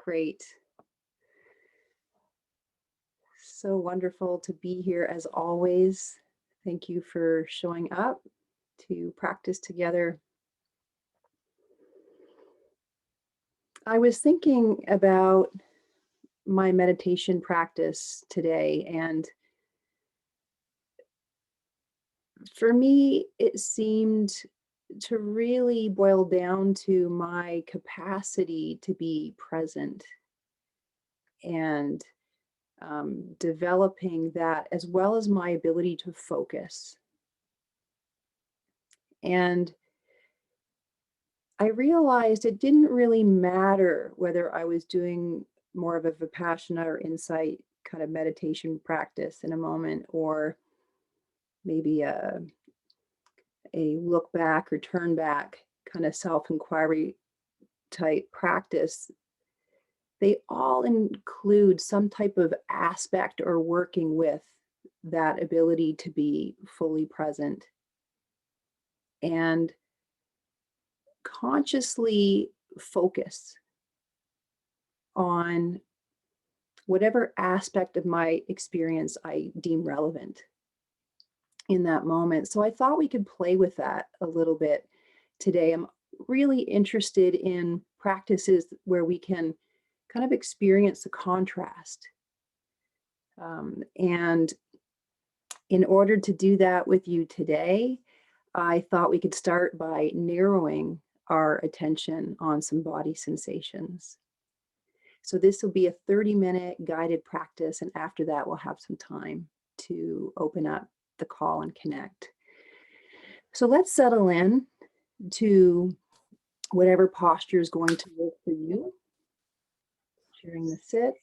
Great. So wonderful to be here as always. Thank you for showing up to practice together. I was thinking about my meditation practice today, and for me, it seemed to really boil down to my capacity to be present and developing that, as well as my ability to focus. And I realized it didn't really matter whether I was doing more of a Vipassana or insight kind of meditation practice in a moment, or maybe a look back or turn back kind of self-inquiry type practice. They all include some type of aspect or working with that ability to be fully present and consciously focus on whatever aspect of my experience I deem relevant in that moment. So I thought we could play with that a little bit today. I'm really interested in practices where we can kind of experience the contrast. And in order to do that with you today, I thought we could start by narrowing our attention on some body sensations. So this will be a 30-minute guided practice, and after that, we'll have some time to open up the call and connect. So let's settle in to whatever posture is going to work for you. Sharing the sit.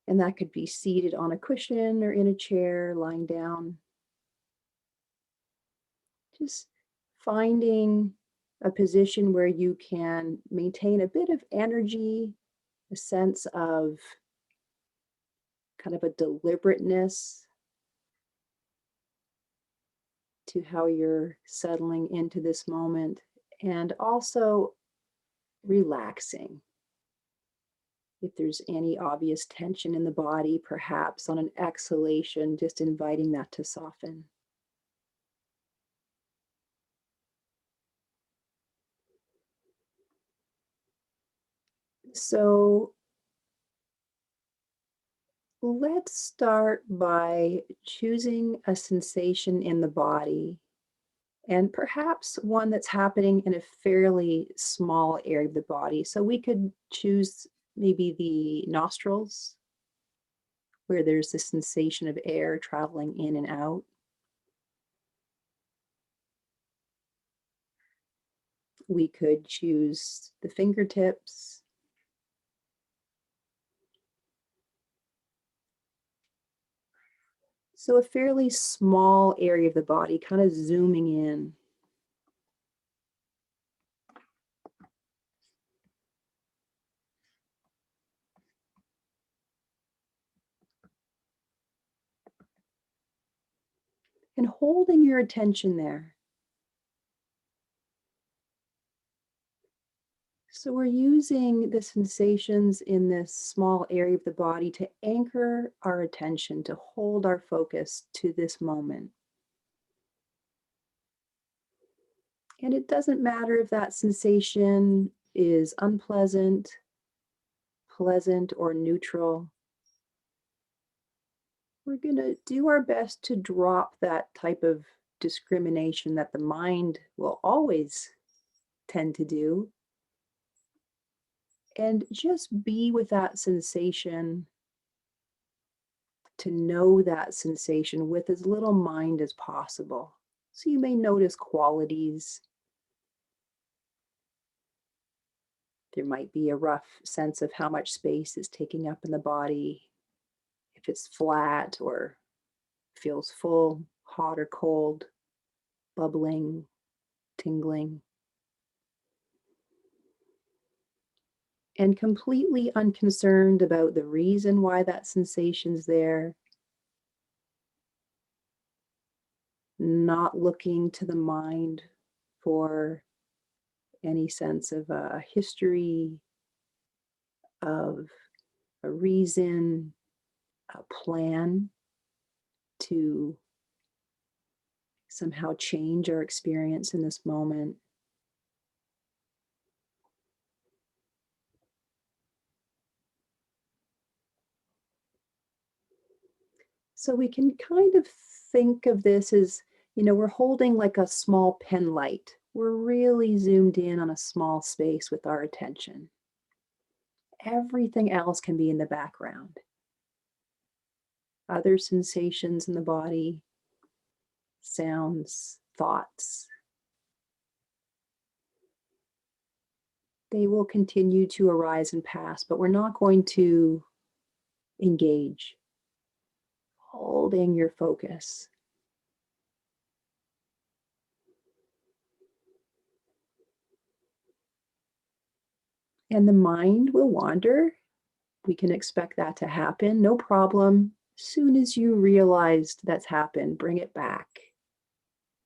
And that could be seated on a cushion or in a chair, lying down. Just finding a position where you can maintain a bit of energy, a sense of kind of a deliberateness to how you're settling into this moment, and also relaxing. If there's any obvious tension in the body, perhaps on an exhalation, just inviting that to soften. So let's start by choosing a sensation in the body, and perhaps one that's happening in a fairly small area of the body. So we could choose maybe the nostrils, where there's the sensation of air traveling in and out. We could choose the fingertips. So a fairly small area of the body, kind of zooming in. And holding your attention there. So we're using the sensations in this small area of the body to anchor our attention, to hold our focus to this moment. And it doesn't matter if that sensation is unpleasant, pleasant, or neutral. We're going to do our best to drop that type of discrimination that the mind will always tend to do, and just be with that sensation, to know that sensation with as little mind as possible. So you may notice qualities. There might be a rough sense of how much space is taking up in the body, if it's flat or feels full, hot or cold, bubbling, tingling. And completely unconcerned about the reason why that sensation's there. Not looking to the mind for any sense of a history, of a reason, a plan to somehow change our experience in this moment. So we can kind of think of this as, we're holding like a small pen light. We're really zoomed in on a small space with our attention. Everything else can be in the background. Other sensations in the body, sounds, thoughts, they will continue to arise and pass, but we're not going to engage. Holding your focus. And the mind will wander. We can expect that to happen, no problem. As soon as you realize that's happened, bring it back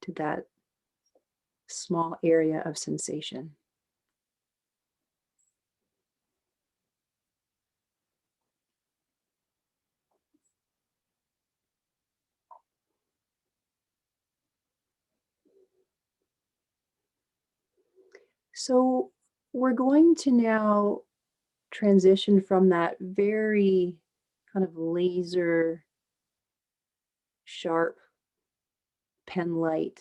to that small area of sensation. So we're going to now transition from that very kind of laser sharp pen light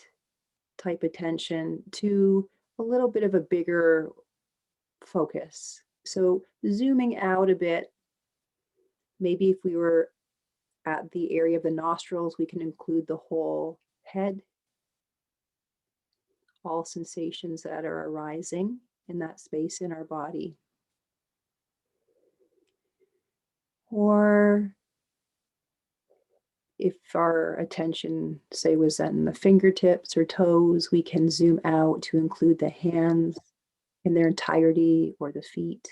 type attention to a little bit of a bigger focus. So zooming out a bit, maybe if we were at the area of the nostrils, we can include the whole head, all sensations that are arising in that space in our body. Or if our attention, say, was on the fingertips or toes, we can zoom out to include the hands in their entirety or the feet.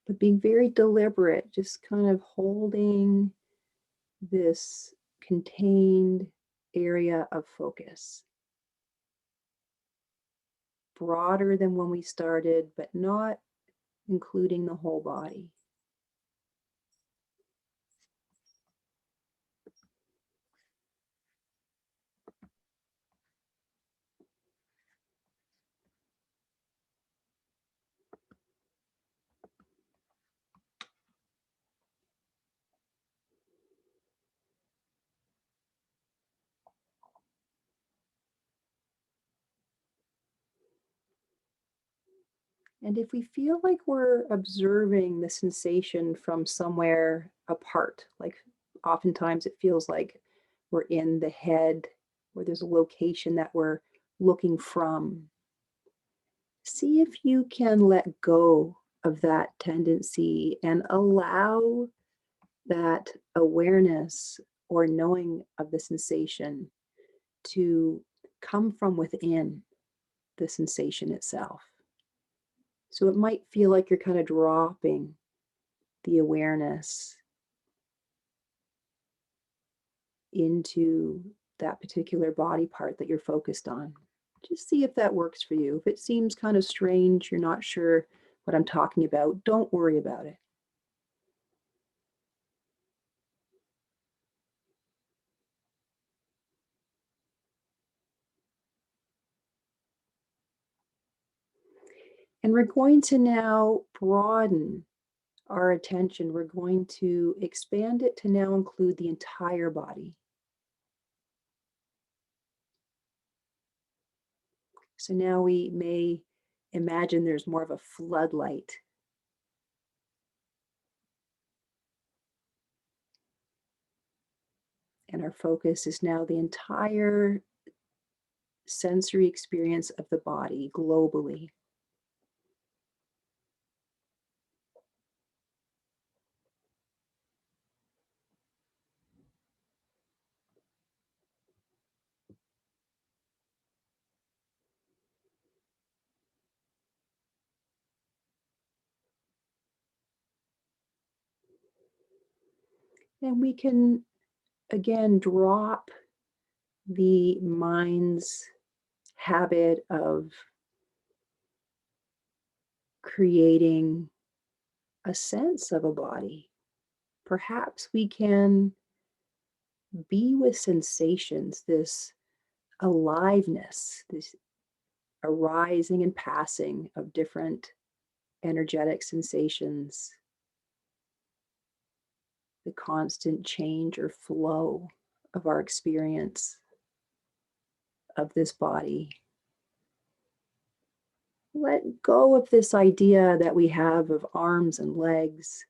But being very deliberate, just kind of holding this contained area of focus. Broader than when we started, but not including the whole body. And if we feel like we're observing the sensation from somewhere apart, like oftentimes it feels like we're in the head, or there's a location that we're looking from, see if you can let go of that tendency and allow that awareness or knowing of the sensation to come from within the sensation itself. So it might feel like you're kind of dropping the awareness into that particular body part that you're focused on. Just see if that works for you. If it seems kind of strange, you're not sure what I'm talking about, don't worry about it. And we're going to now broaden our attention. We're going to expand it to now include the entire body. So now we may imagine there's more of a floodlight. And our focus is now the entire sensory experience of the body globally. And we can, again, drop the mind's habit of creating a sense of a body. Perhaps we can be with sensations, this aliveness, this arising and passing of different energetic sensations, the constant change or flow of our experience of this body. Let go of this idea that we have of arms and legs,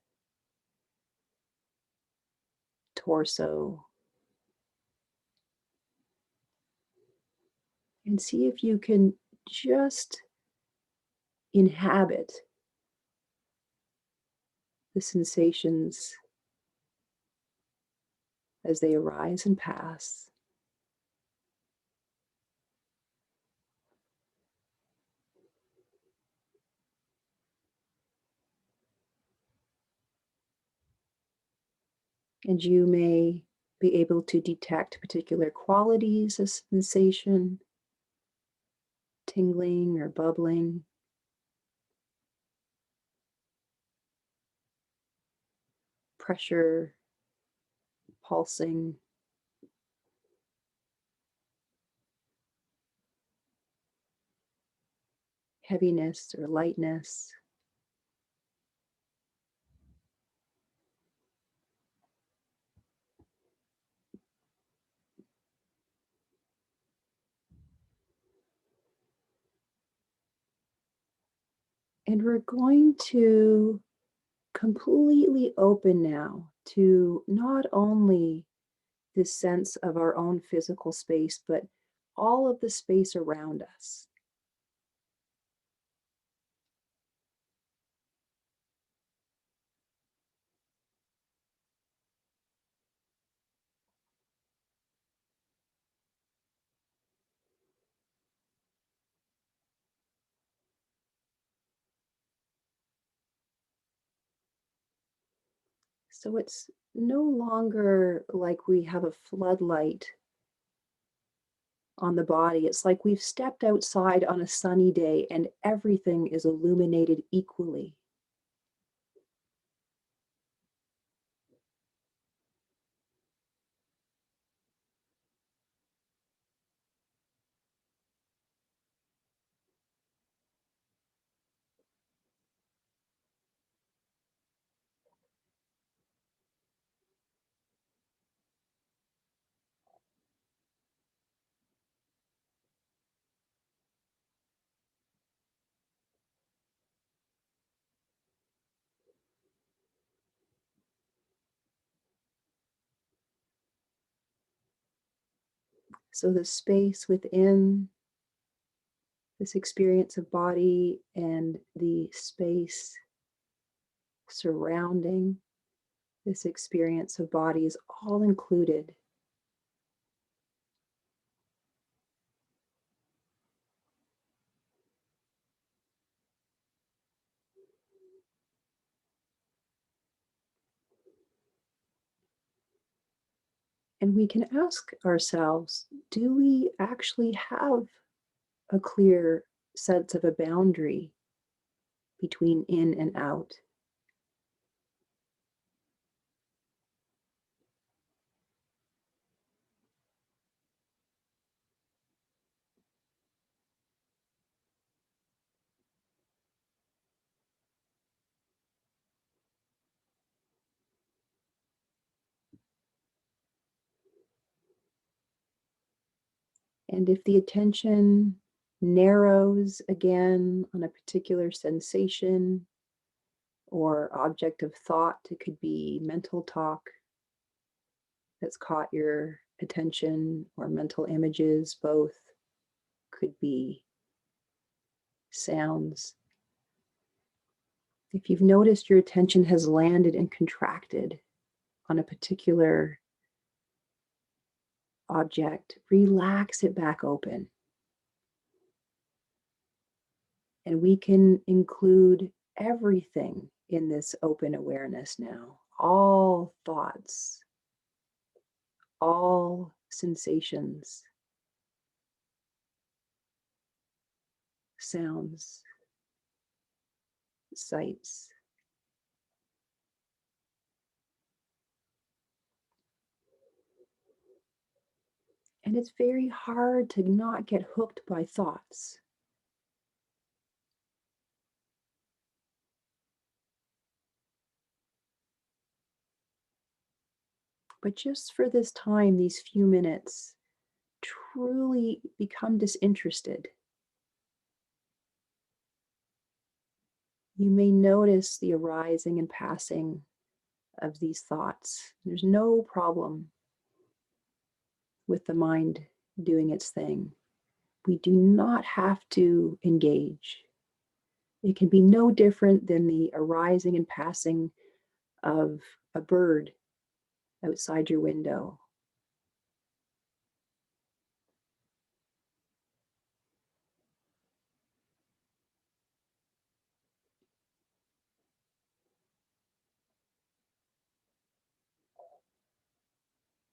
torso, and see if you can just inhabit the sensations as they arise and pass. And you may be able to detect particular qualities of sensation, tingling or bubbling, pressure, pulsing, heaviness or lightness. And we're going to completely open now to not only this sense of our own physical space, but all of the space around us. So it's no longer like we have a floodlight on the body. It's like we've stepped outside on a sunny day and everything is illuminated equally. So the space within this experience of body and the space surrounding this experience of body is all included. And we can ask ourselves, do we actually have a clear sense of a boundary between in and out? And if the attention narrows again on a particular sensation or object of thought, it could be mental talk that's caught your attention, or mental images, both could be sounds. If you've noticed your attention has landed and contracted on a particular object, relax it back open. And we can include everything in this open awareness now. all thoughts, all sensations, sounds, sights. And it's very hard to not get hooked by thoughts. But just for this time, these few minutes, truly become disinterested. You may notice the arising and passing of these thoughts. There's no problem with the mind doing its thing. We do not have to engage. It can be no different than the arising and passing of a bird outside your window.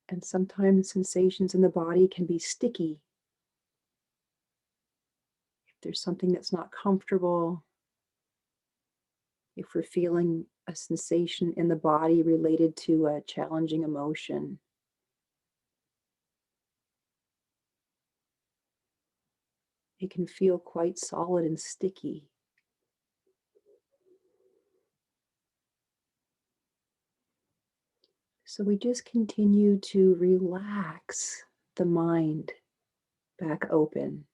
And sometimes sensations in the body can be sticky. If there's something that's not comfortable, if we're feeling a sensation in the body related to a challenging emotion, it can feel quite solid and sticky. So we just continue to relax the mind back open.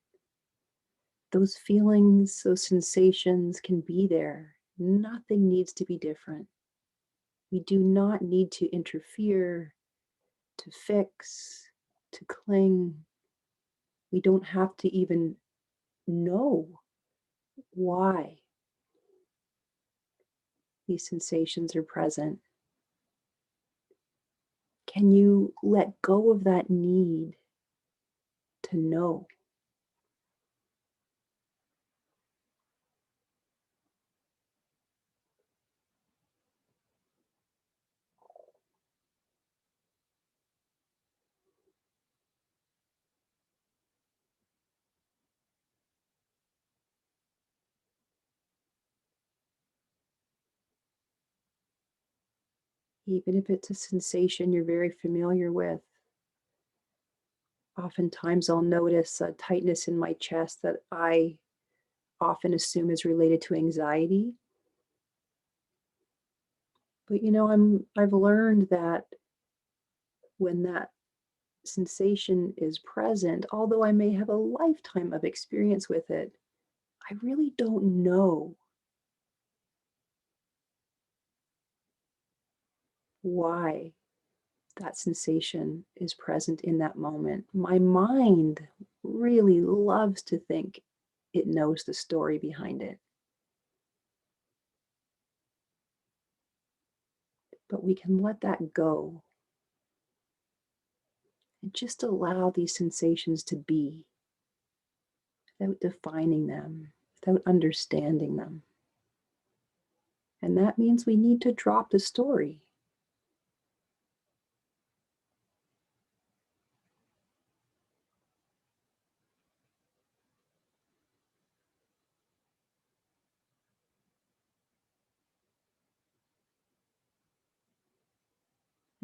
Those feelings, those sensations can be there. Nothing needs to be different. We do not need to interfere, to fix, to cling. We don't have to even know why these sensations are present. Can you let go of that need to know? Even if it's a sensation you're very familiar with. Oftentimes I'll notice a tightness in my chest that I often assume is related to anxiety. But I've learned that when that sensation is present, although I may have a lifetime of experience with it, I really don't know why that sensation is present in that moment. My mind really loves to think it knows the story behind it. But we can let that go and just allow these sensations to be without defining them, without understanding them. And that means we need to drop the story.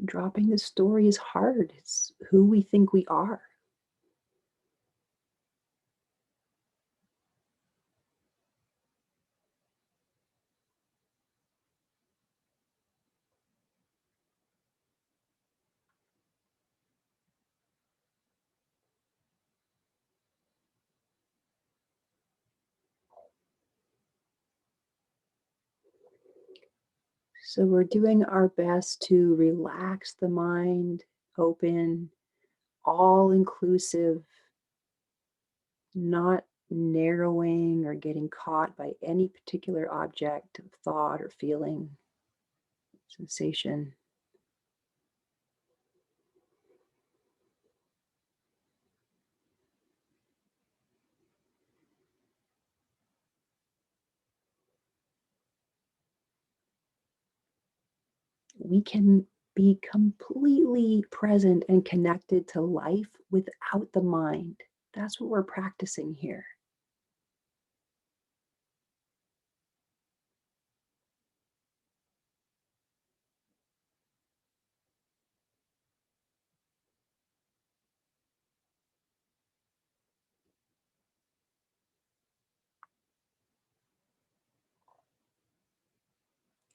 Dropping the story is hard. It's who we think we are. So we're doing our best to relax the mind, open, all inclusive, not narrowing or getting caught by any particular object of thought or feeling, sensation. we can be completely present and connected to life without the mind. That's what we're practicing here.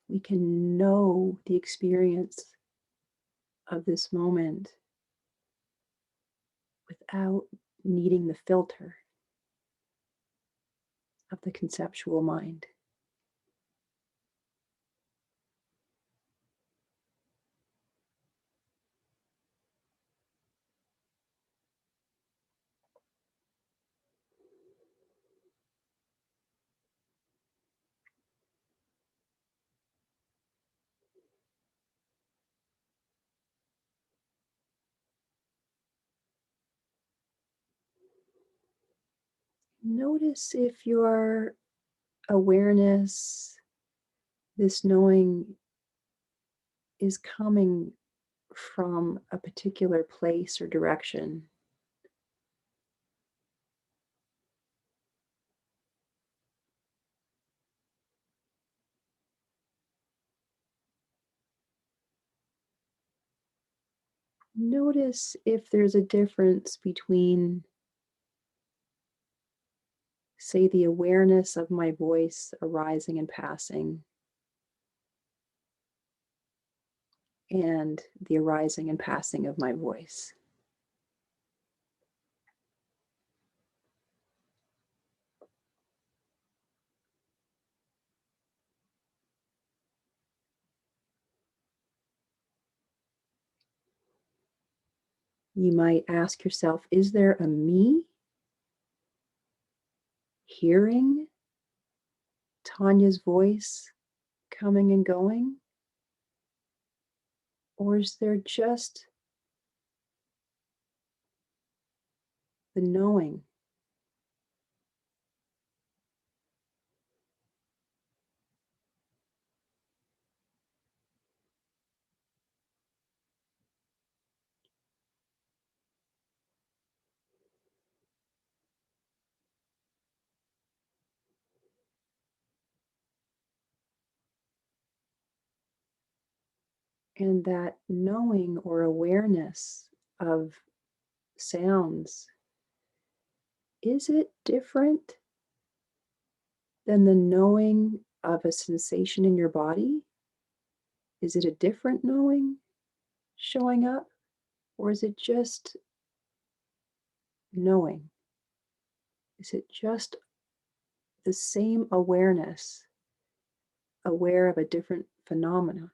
We can know the experience of this moment without needing the filter of the conceptual mind. Notice if your awareness, this knowing, is coming from a particular place or direction. Notice if there's a difference between, say, the awareness of my voice arising and passing and the arising and passing of my voice. You might ask yourself, is there a me hearing Tanya's voice coming and going? Or is there just the knowing? And that knowing or awareness of sounds, is it different than the knowing of a sensation in your body? Is it a different knowing showing up? Or is it just knowing? Is it just the same awareness, aware of a different phenomena?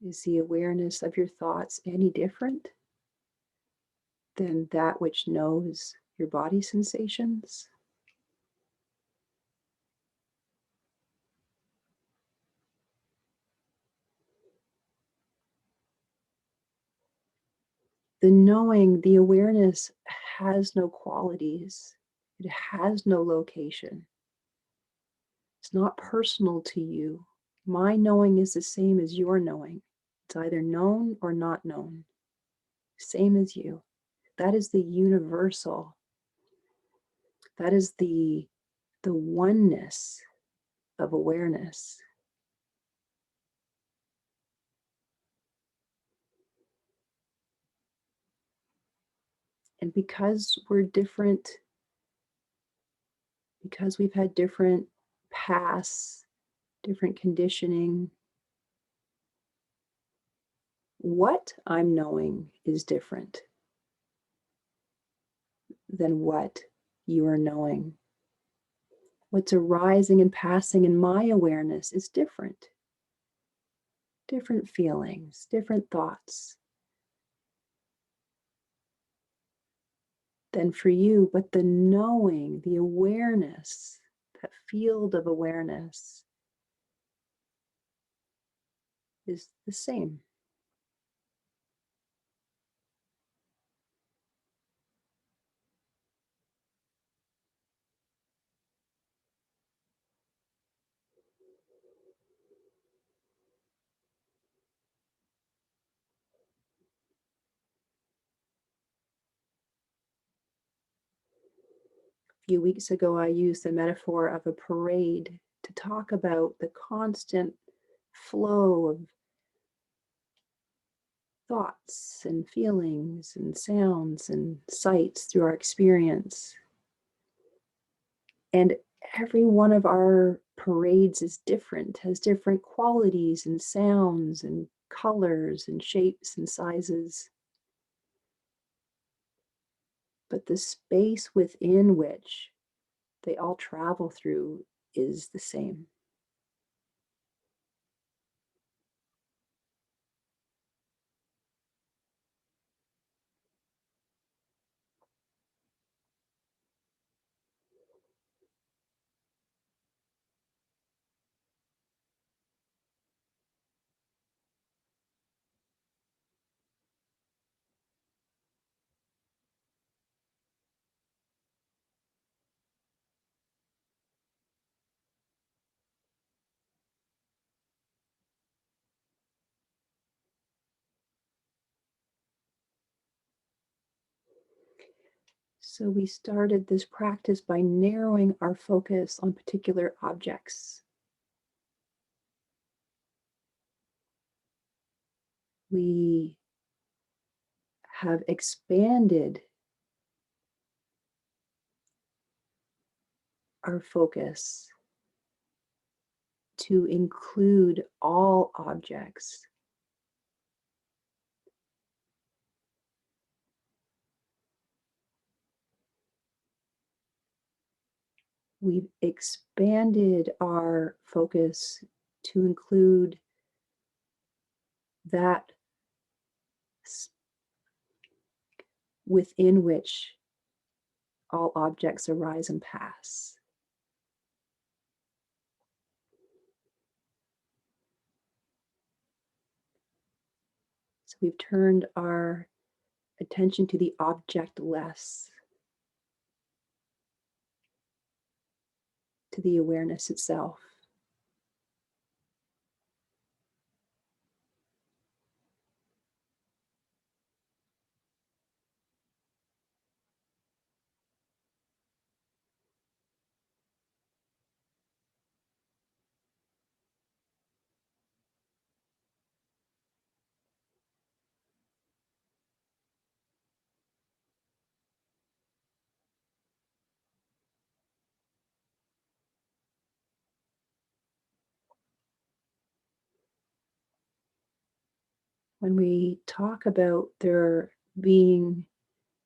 Is the awareness of your thoughts any different than that which knows your body sensations? The knowing, the awareness has no qualities. It has no location. It's not personal to you. My knowing is the same as your knowing. It's either known or not known. Same as you. That is the universal. That is the oneness of awareness. And because we're different, because we've had different pasts, different conditioning, what I'm knowing is different than what you are knowing. What's arising and passing in my awareness is different. Different feelings, different thoughts than for you, but the knowing, the awareness, that field of awareness is the same. few weeks ago, I used the metaphor of a parade to talk about the constant flow of thoughts and feelings and sounds and sights through our experience. And every one of our parades is different, has different qualities and sounds and colors and shapes and sizes. But the space within which they all travel through is the same. So we started this practice by narrowing our focus on particular objects. We have expanded our focus to include all objects. We've expanded our focus to include that within which all objects arise and pass. So we've turned our attention to the objectless, to the awareness itself. When we talk about there being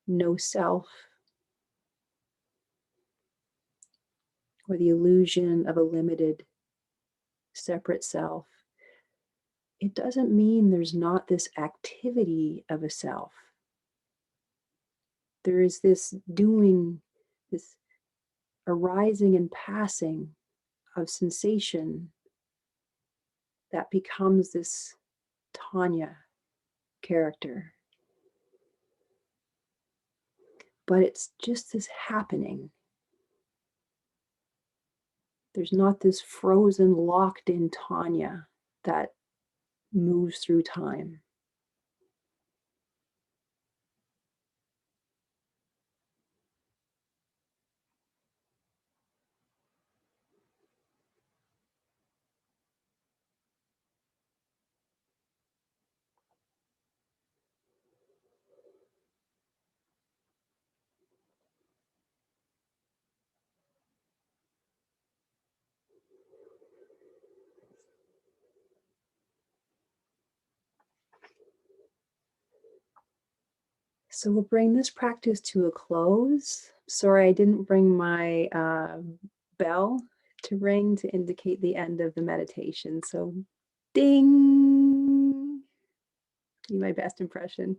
no self, or the illusion of a limited, separate self, it doesn't mean there's not this activity of a self. There is this doing, this arising and passing of sensation that becomes this Tanya character. But it's just this happening. There's not this frozen, locked in Tanya that moves through time. So we'll bring this practice to a close. Sorry, I didn't bring my bell to ring to indicate the end of the meditation. So ding, be my best impression.